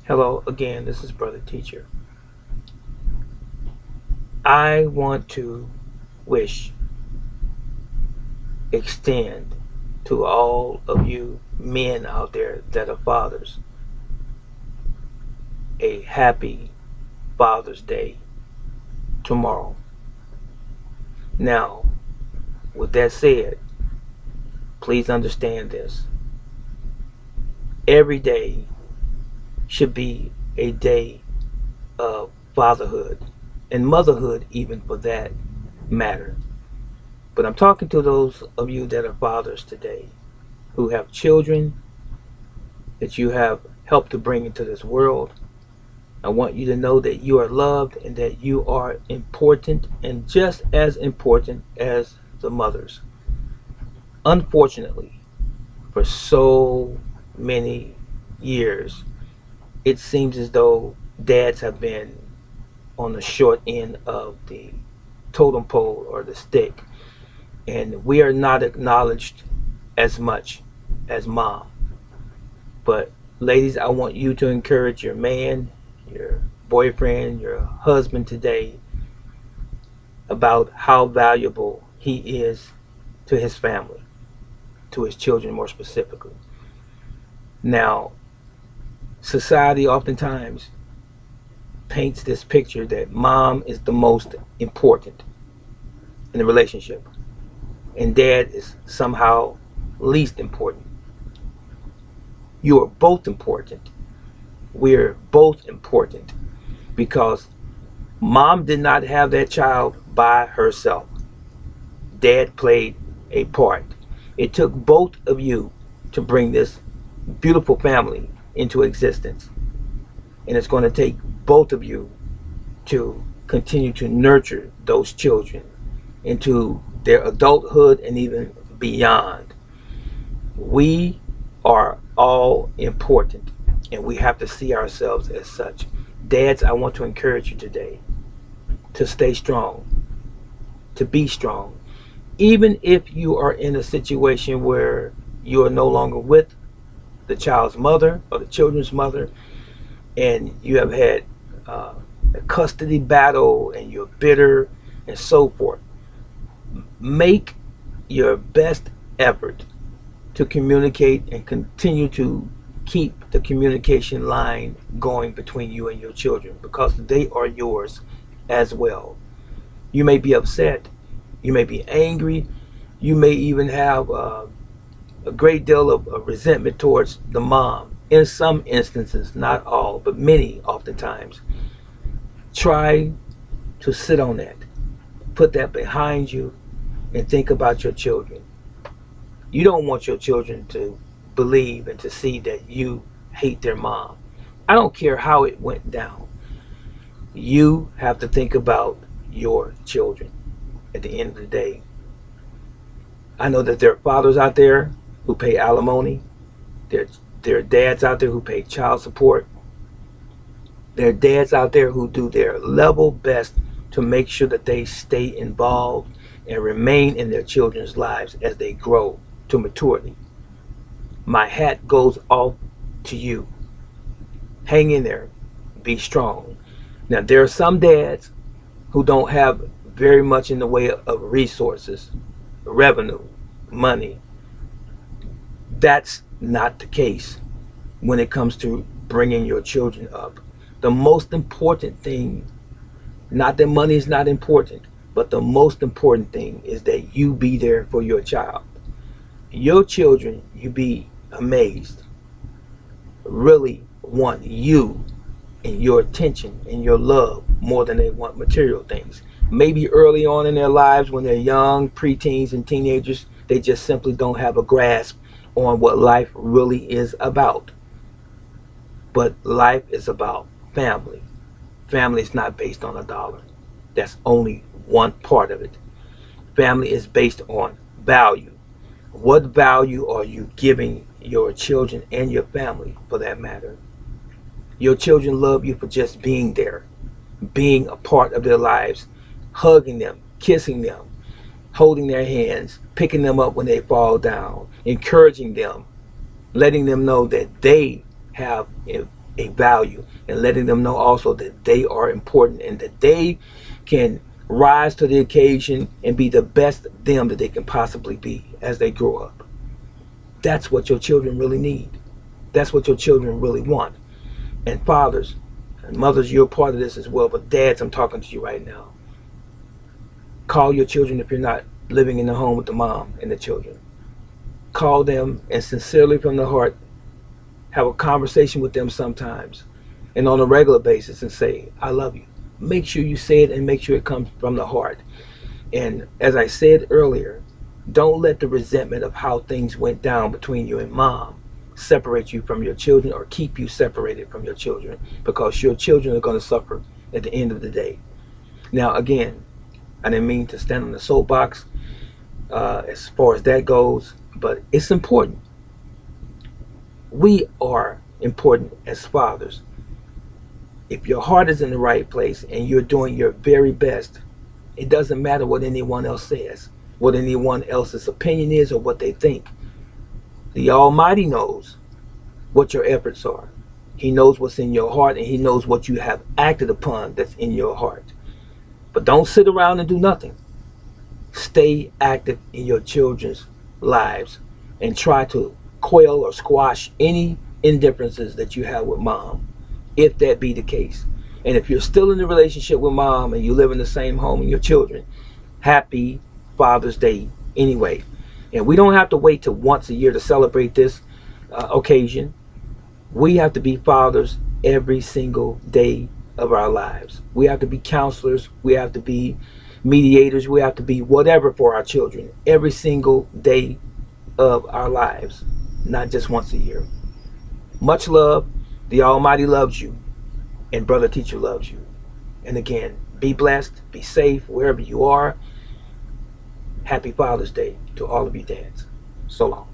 Hello again, this is Brother Teacher. I want to wish, extend to all of you men out there that are fathers a happy Father's Day tomorrow. Now, with that said, please understand this. Every day should be a day of fatherhood and motherhood, even for that matter. But I'm talking to those of you that are fathers today who have children that you have helped to bring into this world. I want you to know that you are loved and that you are important and just as important as the mothers. Unfortunately, for so many years, it seems as though dads have been on the short end of the totem pole or the stick, and we are not acknowledged as much as mom. But ladies, I want you to encourage your man, your boyfriend, your husband today about how valuable he is to his family, to his children more specifically. Now, society oftentimes paints this picture that mom is the most important in the relationship and dad is somehow least important. You are both important. We're both important because mom did not have that child by herself. Dad played a part. It took both of you to bring this beautiful family into existence. And it's going to take both of you to continue to nurture those children into their adulthood and even beyond. We are all important and we have to see ourselves as such. Dads, I want to encourage you today to stay strong, to be strong. Even if you are in a situation where you are no longer with the child's mother or the children's mother, and you have had a custody battle and you're bitter and so forth, make your best effort to communicate and continue to keep the communication line going between you and your children because they are yours as well. You may be upset, you may be angry, you may even have a great deal of resentment towards the mom. In some instances, not all, but many oftentimes. Try to sit on that, put that behind you, and think about your children. You don't want your children to believe and to see that you hate their mom. I don't care how it went down. You have to think about your children at the end of the day. I know that there are fathers out there who pay alimony. There, there are dads out there who pay child support. There are dads out there who do their level best to make sure that they stay involved and remain in their children's lives as they grow to maturity. My hat goes off to you. Hang in there. Be strong. Now, there are some dads who don't have very much in the way of resources, revenue, money. That's not the case when it comes to bringing your children up. The most important thing, not that money is not important, but the most important thing is that you be there for your child. Your children, you be amazed, really want you and your attention and your love more than they want material things. Maybe early on in their lives when they're young, preteens and teenagers, they just simply don't have a grasp on what life really is about. But life is about family. Family is not based on a dollar. That's only one part of it. Family is based on value. What value are you giving your children and your family for that matter? Your children love you for just being there, being a part of their lives, hugging them, kissing them, holding their hands, picking them up when they fall down, encouraging them, letting them know that they have a value, and letting them know also that they are important and that they can rise to the occasion and be the best them that they can possibly be as they grow up. That's what your children really need. That's what your children really want. And fathers and mothers, you're a part of this as well, but dads, I'm talking to you right now. Call your children if you're not living in the home with the mom and the children. Call them and sincerely from the heart have a conversation with them sometimes and on a regular basis and say, I love you. Make sure you say it and make sure it comes from the heart. And as I said earlier, don't let the resentment of how things went down between you and mom separate you from your children or keep you separated from your children, because your children are going to suffer at the end of the day. Now, again, I didn't mean to stand on the soapbox as far as that goes, but it's important. We are important as fathers. If your heart is in the right place and you're doing your very best, it doesn't matter what anyone else says, what anyone else's opinion is, or what they think. The Almighty knows what your efforts are. He knows what's in your heart, and He knows what you have acted upon that's in your heart. But don't sit around and do nothing. Stay active in your children's lives and try to quell or squash any indifferences that you have with mom, if that be the case. And if you're still in the relationship with mom and you live in the same home and your children, happy Father's Day anyway. And we don't have to wait till once a year to celebrate this occasion. We have to be fathers every single day of our lives. We have to be counselors. We have to be mediators. We have to be whatever for our children every single day of our lives, not just once a year. Much love. The Almighty loves you, and Brother Teacher loves you. And again, be blessed, be safe wherever you are. Happy Father's Day to all of you dads. So long.